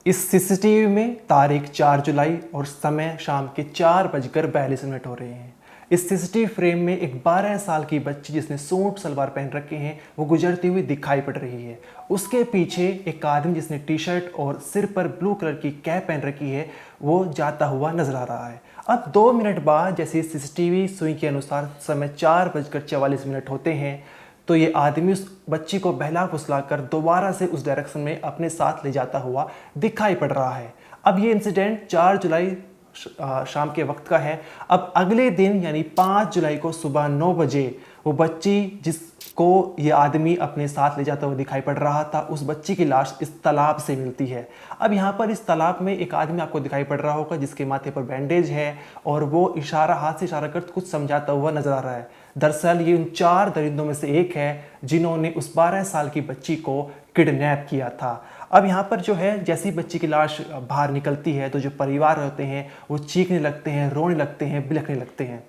इस सीसीटीवी में तारीख 4 जुलाई और समय शाम के 4:42 हो रहे हैं। इस सीसीटीवी फ्रेम में एक 12 साल की बच्ची जिसने सूट सलवार पहन रखे हैं वो गुजरती हुई दिखाई पड़ रही है। उसके पीछे एक आदमी जिसने टी शर्ट और सिर पर ब्लू कलर की कैप पहन रखी है वो जाता हुआ नजर आ रहा है। अब 2 मिनट बाद जैसे सीसीटीवी सुई के अनुसार समय 4:44 होते हैं तो ये आदमी उस बच्ची को बहला फुसला कर दोबारा से उस डायरेक्शन में अपने साथ ले जाता हुआ दिखाई पड़ रहा है। अब ये इंसिडेंट 4 जुलाई शाम के वक्त का है। अब अगले दिन यानी 5 जुलाई को सुबह 9 बजे वो बच्ची जिसको ये आदमी अपने साथ ले जाता हुआ दिखाई पड़ रहा था उस बच्ची की लाश इस तालाब से मिलती है। अब यहाँ पर इस तालाब में एक आदमी आपको दिखाई पड़ रहा होगा जिसके माथे पर बैंडेज है और वो हाथ से इशारा कर कुछ समझाता हुआ नजर आ रहा है। दरअसल ये उन 4 दरिंदों में से एक है जिन्होंने उस 12 साल की बच्ची को किडनैप किया था। अब यहाँ पर जो है जैसी बच्ची की लाश बाहर निकलती है तो जो परिवार होते हैं वो चीखने लगते हैं, रोने लगते हैं, बिलखने लगते हैं।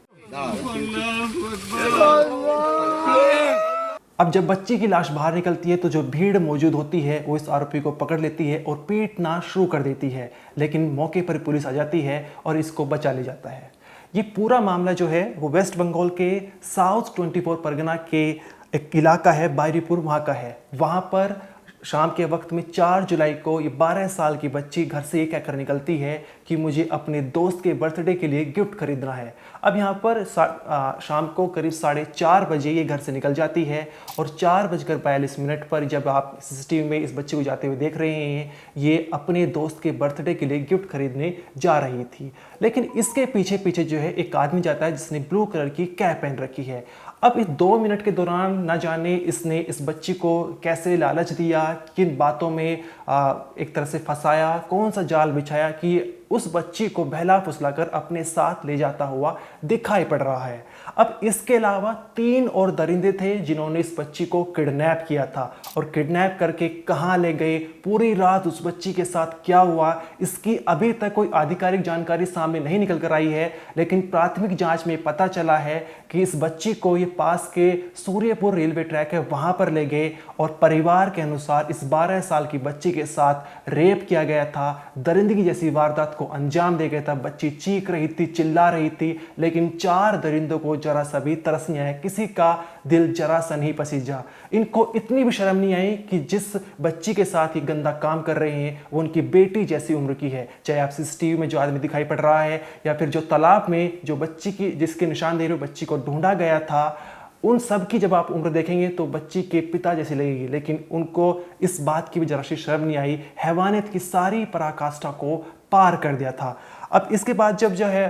अब जब बच्ची की लाश बाहर निकलती है तो जो भीड़ मौजूद होती है वो इस आरोपी को पकड़ लेती है और पीटना शुरू कर देती है, लेकिन मौके पर पुलिस आ जाती है और इसको बचा ले जाता है। ये पूरा मामला जो है वो वेस्ट बंगाल के साउथ 24 परगना के एक इलाका है बायरीपुर, वहाँ का है। वहाँ पर शाम के वक्त में 4 जुलाई को ये 12 साल की बच्ची घर से ये कहकर निकलती है कि मुझे अपने दोस्त के बर्थडे के लिए गिफ्ट खरीदना है। अब यहाँ पर शाम को करीब 4:30 बजे ये घर से निकल जाती है और 4:42 पर जब आप सीसीटीवी में इस बच्चे को जाते हुए देख रहे हैं ये अपने दोस्त के बर्थडे के लिए गिफ्ट खरीदने जा रही थी। लेकिन इसके पीछे पीछे जो है एक आदमी जाता है जिसने ब्लू कलर की कैप पहन रखी है। अब इस 2 मिनट के दौरान न जाने इसने इस बच्ची को कैसे लालच दिया, किन बातों में एक तरह से फंसाया, कौन सा जाल बिछाया कि उस बच्ची को बहला फुसला कर अपने साथ ले जाता हुआ दिखाई पड़ रहा है। अब इसके अलावा 3 और दरिंदे थे जिन्होंने इस बच्ची को किडनैप किया था और किडनैप करके कहाँ ले गए, पूरी रात उस बच्ची के साथ क्या हुआ, इसकी अभी तक कोई आधिकारिक जानकारी सामने नहीं निकल कर आई है। लेकिन प्राथमिक जांच में पता चला है कि इस बच्ची को ये पास के सूर्यपुर रेलवे ट्रैक है वहां पर ले गए और परिवार के अनुसार इस 12 साल की बच्ची के साथ रेप किया गया था, दरिंदगी जैसी वारदात को अंजाम दे गया था। बच्ची चीख रही थी, चिल्ला रही थी, लेकिन 4 दरिंदों को जरा सा भी तरस नहीं आया, किसी का दिल जरा सा नहीं पसीजा। इनको इतनी भी शर्म नहीं आई कि जिस बच्ची के साथ ये गंदा काम कर रहे हैं वो उनकी बेटी जैसी उम्र की है। चाहे आप सीसीटीवी में जो आदमी दिखाई पड़ रहा है या फिर जो तालाब में जो बच्ची की जिसके निशानदेही बच्ची को ढूंढा गया था, उन सब की जब आप उम्र देखेंगे तो बच्ची के पिता जैसी लगेगी। लेकिन उनको इस बात की भी जरा सी शर्म नहीं आई, हैवानियत की सारी पराकाष्ठा को पार कर दिया था। अब इसके बाद जब जो है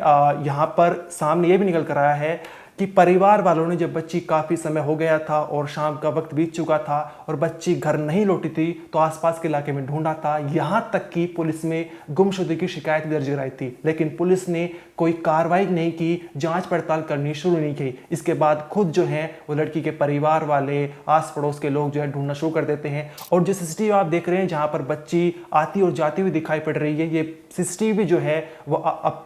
यहाँ पर सामने ये भी निकल कर आया है कि परिवार वालों ने जब बच्ची काफ़ी समय हो गया था और शाम का वक्त बीत चुका था और बच्ची घर नहीं लौटी थी तो आसपास के इलाके में ढूंढा था, यहाँ तक कि पुलिस में गुमशुदगी की शिकायत दर्ज कराई थी, लेकिन पुलिस ने कोई कार्रवाई नहीं की, जांच पड़ताल करनी शुरू नहीं की। इसके बाद खुद जो है वो लड़की के परिवार वाले, आस पड़ोस के लोग जो है ढूंढना शुरू कर देते हैं। और जो सीसीटीवी आप देख रहे हैं जहाँ पर बच्ची आती और जाती हुई दिखाई पड़ रही है, ये सीसीटीवी जो है वो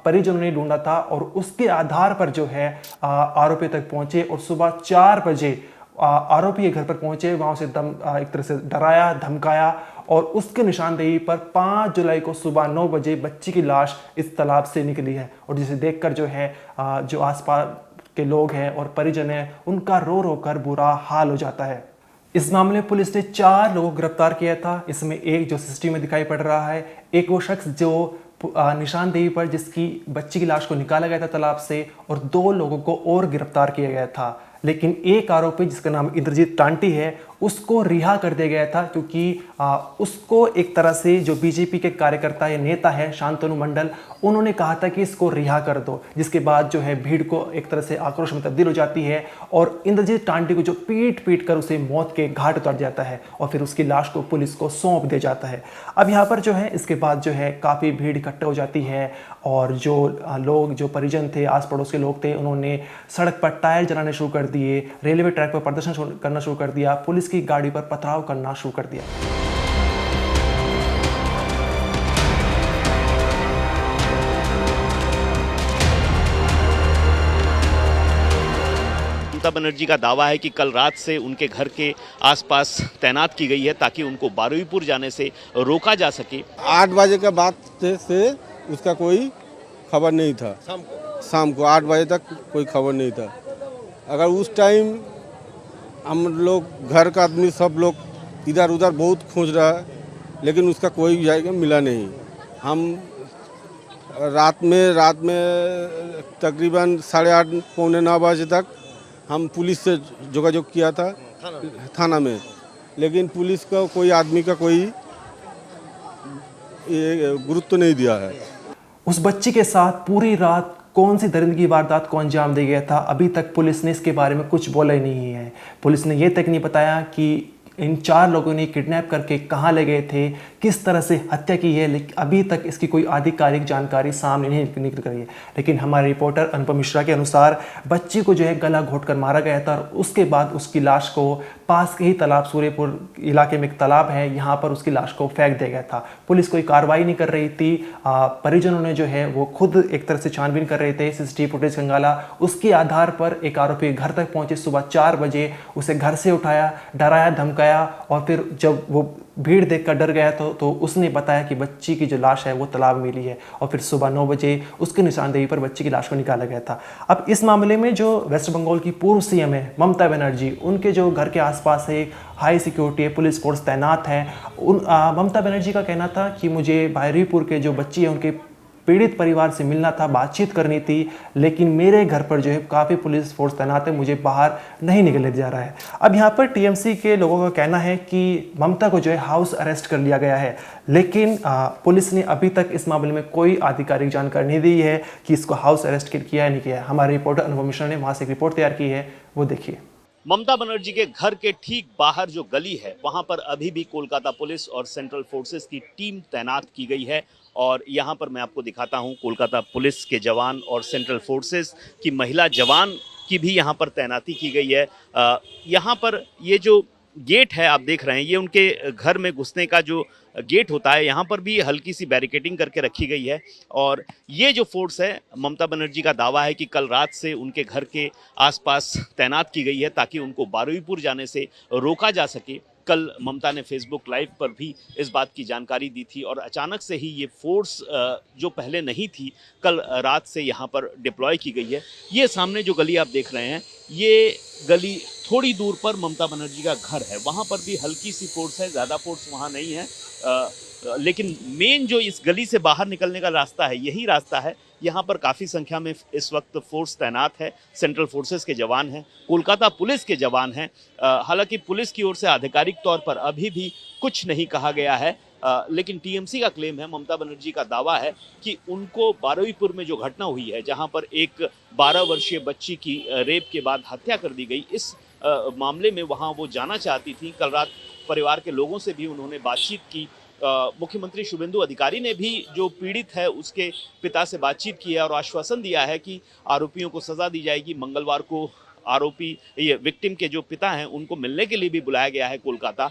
परिजनों ने ढूंढा था और उसके आधार पर जो है आरोपी तक पहुंचे और सुबह 4 बजे आरोपी के घर पर पहुंचे, वहां से एक तरह से डराया, धमकाया और उसके निशानदेही पर 5 जुलाई को सुबह 9 बजे बच्ची की लाश इस तालाब से निकली है। और जिसे देखकर जो है जो आसपास के लोग हैं और परिजन हैं उनका रो रो कर बुरा हाल हो जाता है। इस मामले में पुलिस ने 4 लोगों को गिरफ्तार किया था। इसमें एक जो सीसीटीवी में दिखाई पड़ रहा है, एक वो शख्स जो निशानदेही पर जिसकी बच्ची की लाश को निकाला गया था तालाब से, और 2 लोगों को और गिरफ्तार किया गया था। लेकिन एक आरोपी जिसका नाम इंद्रजीत टांटी है उसको रिहा कर दिया गया था क्योंकि उसको एक तरह से जो बीजेपी के कार्यकर्ता या नेता है शांतनु मंडल, उन्होंने कहा था कि इसको रिहा कर दो, जिसके बाद जो है भीड़ को एक तरह से आक्रोश में तब्दील हो जाती है और इंद्रजीत टांटी को जो पीट पीट कर उसे मौत के घाट उतार जाता है और फिर उसकी लाश को पुलिस को सौंप दिया जाता है। अब यहाँ पर जो है इसके बाद जो है काफ़ी भीड़ इकट्ठा हो जाती है और जो लोग, जो परिजन थे, आस पड़ोस के लोग थे, उन्होंने सड़क पर टायर जलाने शुरू कर दिए, रेलवे ट्रैक पर प्रदर्शन करना शुरू कर दिया, पुलिस की गाड़ी पर पथराव करना शुरू कर दिया। ममता बनर्जी का दावा है कि कल रात से उनके घर के आसपास तैनात की गई है ताकि उनको बारुईपुर जाने से रोका जा सके। 8 बजे के बाद से उसका कोई खबर नहीं था। शाम को 8 बजे तक कोई खबर नहीं था। अगर उस टाइम हम लोग घर का आदमी सब लोग इधर उधर बहुत खोज रहा है, लेकिन उसका कोई जगह मिला नहीं। हम रात में तकरीबन 8:30 पौने 9 बजे तक हम पुलिस से जोगाजोग किया था थाना में, लेकिन पुलिस का कोई आदमी का कोई गुरुत्व नहीं दिया है। उस बच्ची के साथ पूरी रात कौन सी दरिंदगी वारदात को अंजाम दे गया था, अभी तक पुलिस ने इसके बारे में कुछ बोला ही नहीं है। पुलिस ने यह तक नहीं बताया कि इन 4 लोगों ने किडनैप करके कहाँ ले गए थे, किस तरह से हत्या की है, लेकिन अभी तक इसकी कोई आधिकारिक जानकारी सामने नहीं निकल रही है। लेकिन हमारे रिपोर्टर अनुपम मिश्रा के अनुसार बच्ची को जो है गला घोंटकर मारा गया था और उसके बाद उसकी लाश को पास के ही तालाब, सूर्यपुर इलाके में एक तालाब है, यहाँ पर उसकी लाश को फेंक दिया गया था। पुलिस कोई कार्रवाई नहीं कर रही थी। परिजनों ने जो है वो खुद एक तरह से छानबीन कर रहे थे, सीसीटीवी फुटेज खंगाला। उसके आधार पर एक आरोपी घर तक पहुंचे, सुबह 4 बजे उसे घर से उठाया, डराया, धमकाया और फिर जब वो भीड़ देखकर डर गया तो उसने बताया कि बच्ची की जो लाश है वो तालाब में मिली है और फिर सुबह 9 बजे उसकी निशानदेही पर बच्ची की लाश को निकाला गया था। अब इस मामले में जो वेस्ट बंगाल की पूर्व सीएम है ममता बनर्जी, उनके जो घर के आसपास है हाई सिक्योरिटी है, पुलिस फोर्स तैनात है। ममता बनर्जी का कहना था कि मुझे बारुईपुर के जो बच्ची है उनके पीड़ित परिवार से मिलना था, बातचीत करनी थी, लेकिन मेरे घर पर जो है काफ़ी पुलिस फोर्स तैनात है, मुझे बाहर नहीं निकलने दिया रहा है। अब यहाँ पर टीएमसी के लोगों का कहना है कि ममता को जो है हाउस अरेस्ट कर लिया गया है, लेकिन पुलिस ने अभी तक इस मामले में कोई आधिकारिक जानकारी नहीं दी है कि इसको हाउस अरेस्ट किया है नहीं किया है। हमारे रिपोर्टर अनुपम मिश्रा ने वहाँ से एक रिपोर्ट तैयार की है, वो देखिए। ममता बनर्जी के घर के ठीक बाहर जो गली है वहां पर अभी भी कोलकाता पुलिस और सेंट्रल फोर्सेस की टीम तैनात की गई है और यहां पर मैं आपको दिखाता हूं कोलकाता पुलिस के जवान और सेंट्रल फोर्सेस की महिला जवान की भी यहां पर तैनाती की गई है। यहां पर ये जो गेट है आप देख रहे हैं, ये उनके घर में घुसने का जो गेट होता है, यहाँ पर भी हल्की सी बैरिकेडिंग करके रखी गई है। और ये जो फोर्स है, ममता बनर्जी का दावा है कि कल रात से उनके घर के आसपास तैनात की गई है ताकि उनको बारुईपुर जाने से रोका जा सके। कल ममता ने फेसबुक लाइव पर भी इस बात की जानकारी दी थी और अचानक से ही ये फोर्स जो पहले नहीं थी कल रात से यहाँ पर डिप्लॉय की गई है। ये सामने जो गली आप देख रहे हैं, ये गली थोड़ी दूर पर ममता बनर्जी का घर है, वहाँ पर भी हल्की सी फोर्स है, ज़्यादा फोर्स वहाँ नहीं है। लेकिन मेन जो इस गली से बाहर निकलने का रास्ता है, यही रास्ता है। यहाँ पर काफ़ी संख्या में इस वक्त फोर्स तैनात है, सेंट्रल फोर्सेस के जवान हैं, कोलकाता पुलिस के जवान हैं। हालांकि पुलिस की ओर से आधिकारिक तौर पर अभी भी कुछ नहीं कहा गया है, लेकिन टीएमसी का क्लेम है, ममता बनर्जी का दावा है कि उनको बारुईपुर में जो घटना हुई है, जहाँ पर एक 12 वर्षीय बच्ची की रेप के बाद हत्या कर दी गई, इस मामले में वहाँ वो जाना चाहती थी। कल रात परिवार के लोगों से भी उन्होंने बातचीत की। मुख्यमंत्री शुभेंदु अधिकारी ने भी जो पीड़ित है उसके पिता से बातचीत की है और आश्वासन दिया है कि आरोपियों को सजा दी जाएगी। मंगलवार को आरोपी ये विक्टिम के जो पिता हैं उनको मिलने के लिए भी बुलाया गया है कोलकाता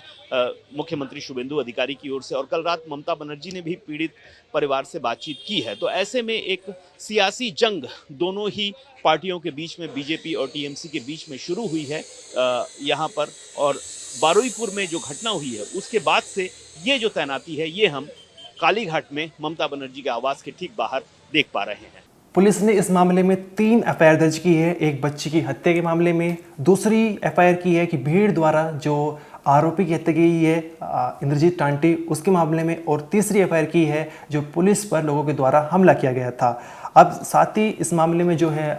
मुख्यमंत्री शुभेंदु अधिकारी की ओर से। और कल रात ममता बनर्जी ने भी पीड़ित परिवार से बातचीत की है। तो ऐसे में एक सियासी जंग दोनों ही पार्टियों के बीच में, बीजेपी और टीएमसी के बीच में शुरू हुई है यहाँ पर। और बारुईपुर में जो घटना हुई है उसके बाद से ये जो तैनाती है, ये हम कालीघाट में ममता बनर्जी के आवास के ठीक बाहर देख पा रहे हैं। पुलिस ने इस मामले में 3 एफआईआर दर्ज की है। एक बच्ची की हत्या के मामले में, दूसरी एफआईआर की है कि भीड़ द्वारा जो आरोपी की हत्या की है इंद्रजीत टांटी, उसके मामले में, और तीसरी एफआईआर की है जो पुलिस पर लोगों के द्वारा हमला किया गया था। अब साथ ही इस मामले में जो है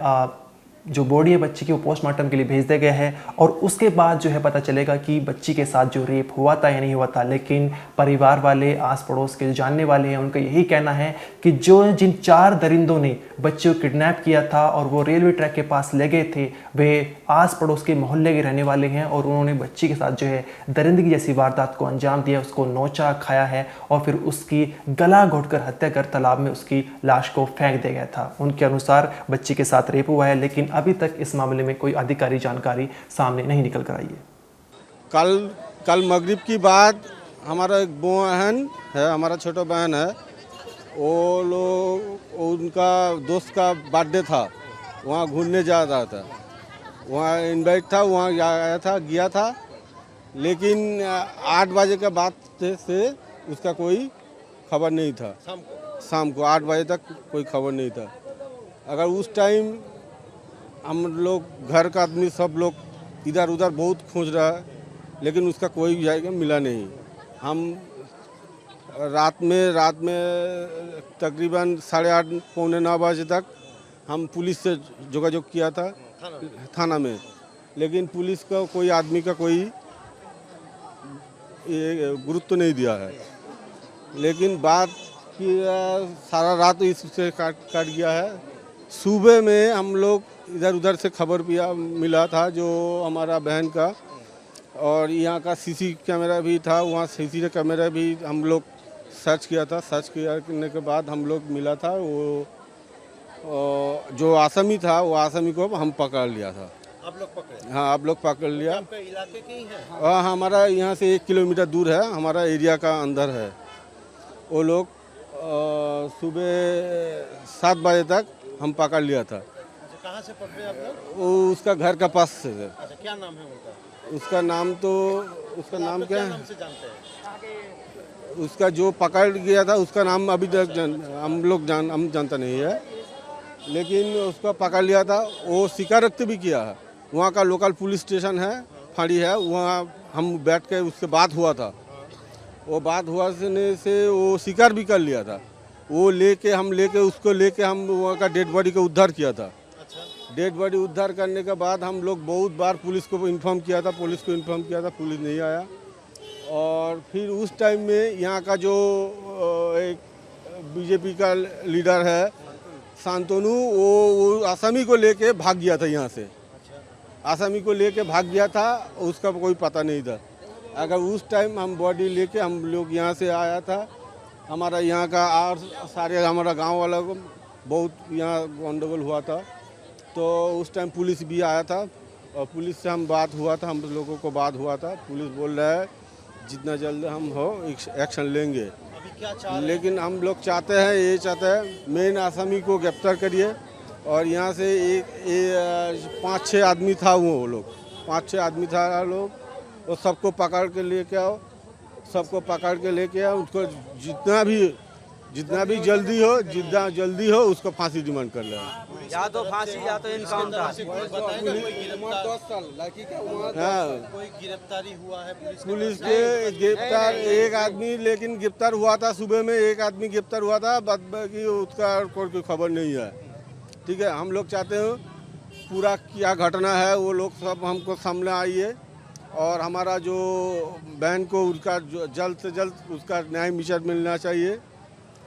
जो बॉडी है बच्ची की वो पोस्टमार्टम के लिए भेज दिया गया है और उसके बाद जो है पता चलेगा कि बच्ची के साथ जो रेप हुआ था या नहीं हुआ था। लेकिन परिवार वाले, आस पड़ोस के जो जानने वाले हैं, उनका यही कहना है कि जिन 4 दरिंदों ने बच्चे को किडनैप किया था और वो रेलवे ट्रैक के पास ले गए थे, वे आस पड़ोस के मोहल्ले के रहने वाले हैं और उन्होंने बच्ची के साथ जो है दरिंदगी जैसी वारदात को अंजाम दिया, उसको नोचा, खाया है और फिर उसकी गला घोंटकर हत्या कर तालाब में उसकी लाश को फेंक दिया गया था। उनके अनुसार बच्ची के साथ रेप हुआ है, लेकिन अभी तक इस मामले में कोई आधिकारिक जानकारी सामने नहीं निकल कर आई है। कल मगरिब की बात हमारा एक बहन है, हमारा छोटा बहन है, वो लोग उनका दोस्त का बर्थडे था, वहाँ घूमने जा रहा था। वहाँ इनवाइट था, वहाँ आया था, गया था, लेकिन 8 बजे के बाद से उसका कोई खबर नहीं था। शाम को 8 बजे तक कोई खबर नहीं था। अगर उस टाइम हम लोग घर का आदमी सब लोग इधर उधर बहुत खोज रहा है, लेकिन उसका कोई जाएगा मिला नहीं। हम रात में तकरीबन 8:30 पौने 9 बजे तक हम पुलिस से जोगाजोग किया था थाना में, लेकिन पुलिस का कोई आदमी का कोई गुरुत्व नहीं दिया है। लेकिन बात की सारा रात इससे काट गया है। सुबह में हम लोग इधर उधर से खबर मिला था जो हमारा बहन का, और यहाँ का सीसी कैमरा भी था, वहाँ सीसी कैमरा भी हम लोग सर्च किया था। सर्च करने के बाद हम लोग मिला था वो जो आसामी था, वो आसामी को हम पकड़ लिया था। आप लोग पकड़े? हाँ, आप लोग पकड़ लिया। आपके इलाके के ही है? हाँ, हमारा यहाँ से 1 किलोमीटर दूर है, हमारा एरिया का अंदर है। वो लोग सुबह 7 बजे तक हम पकड़ लिया था। अच्छा, कहाँ से पकड़े आप लोग? वो उसका घर का पास से है। अच्छा, क्या नाम है उनका? उसका नाम क्या है? नाम से जानते हैं? उसका जो पकड़ गया था उसका नाम अभी तक हम जानता नहीं है, लेकिन उसका पकड़ लिया था। वो स्वीकारोक्ति भी किया है। वहाँ का लोकल पुलिस स्टेशन है, फाड़ी है, वहाँ हम बैठ के उससे बात हुआ था। वो बात हुआ से वो स्वीकार भी कर लिया था। वो उसको लेके हम वहाँ का डेड बॉडी को उद्धार किया था। अच्छा, डेड बॉडी उद्धार करने के बाद हम लोग बहुत बार पुलिस को इन्फॉर्म किया था, पुलिस नहीं आया। और फिर उस टाइम में यहाँ का जो एक बीजेपी का लीडर है शांतनु, वो आसामी को लेके भाग गया था यहाँ से। आसामी को लेके भाग गया था, उसका कोई पता नहीं था। अगर उस टाइम हम बॉडी लेके हम लोग यहाँ से आया था, हमारा यहाँ का और सारे हमारा गांव वाला को बहुत यहाँ गंडगोल हुआ था, तो उस टाइम पुलिस भी आया था और पुलिस से हम लोगों को बात हुआ था। पुलिस बोल रहा है जितना जल्द हम हो एक्शन लेंगे। अभी क्या चाह रहे हैं? लेकिन हम लोग चाहते हैं मेन आसामी को गिरफ्तार करिए, और यहाँ से 5-6 आदमी था, वो लोग 5-6 आदमी था लोग, वो सबको पकड़ के लेके आओ, उसको जितना भी जल्दी हो उसको फांसी डिमांड कर रहे हैं। या तो फांसी या तो इनकाउंटर। हाँ, कोई गिरफ्तारी हुआ है पुलिस के गिरफ्तार एक आदमी लेकिन गिरफ्तार हुआ था। सुबह में एक आदमी गिरफ्तार हुआ था, बाद बाकी उसका कोई खबर नहीं है। ठीक है, हम लोग चाहते हैं पूरा क्या घटना है वो लोग सब हमको सामने आइए, और हमारा जो बहन को उसका जल्द से जल्द उसका न्याय मिलना चाहिए,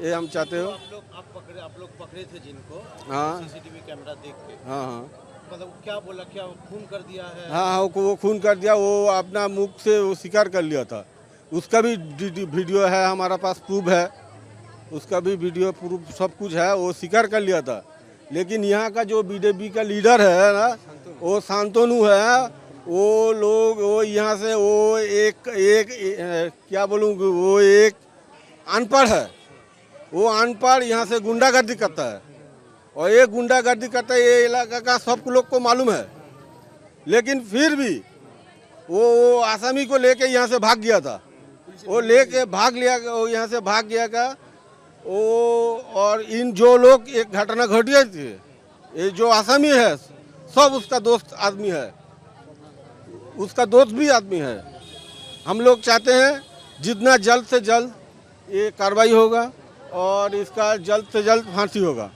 ये हम चाहते हो। आप लोग पकड़े थे जिनको? हाँ, सीसीटीवी कैमरा देख के? हाँ, मतलब क्या बोला, क्या खून कर दिया है? हाँ, वो खून कर दिया। वो अपना मुख से वो स्वीकार कर लिया था। उसका भी वीडियो है हमारा पास, प्रूफ है, उसका भी वीडियो प्रूफ सब कुछ है, वो स्वीकार कर लिया था। लेकिन यहाँ का जो बीजेपी का लीडर है ना, वो शांतनु है, वो यहाँ से वो क्या बोलूँ, वो एक अनपढ़ है। वो अनपढ़ यहाँ से गुंडागर्दी करता है, और ये गुंडागर्दी करता है, ये इलाका का सब लोग को मालूम है। लेकिन फिर भी वो आसामी को लेके यहाँ से भाग गया था। वो यहाँ से भाग गया का वो, और इन जो लोग एक घटना घटी थी, ये जो आसामी है सब उसका दोस्त आदमी है, उसका दोस्त भी आदमी है। हम लोग चाहते हैं जितना जल्द से जल्द ये कार्रवाई होगा और इसका जल्द से जल्द फांसी होगा।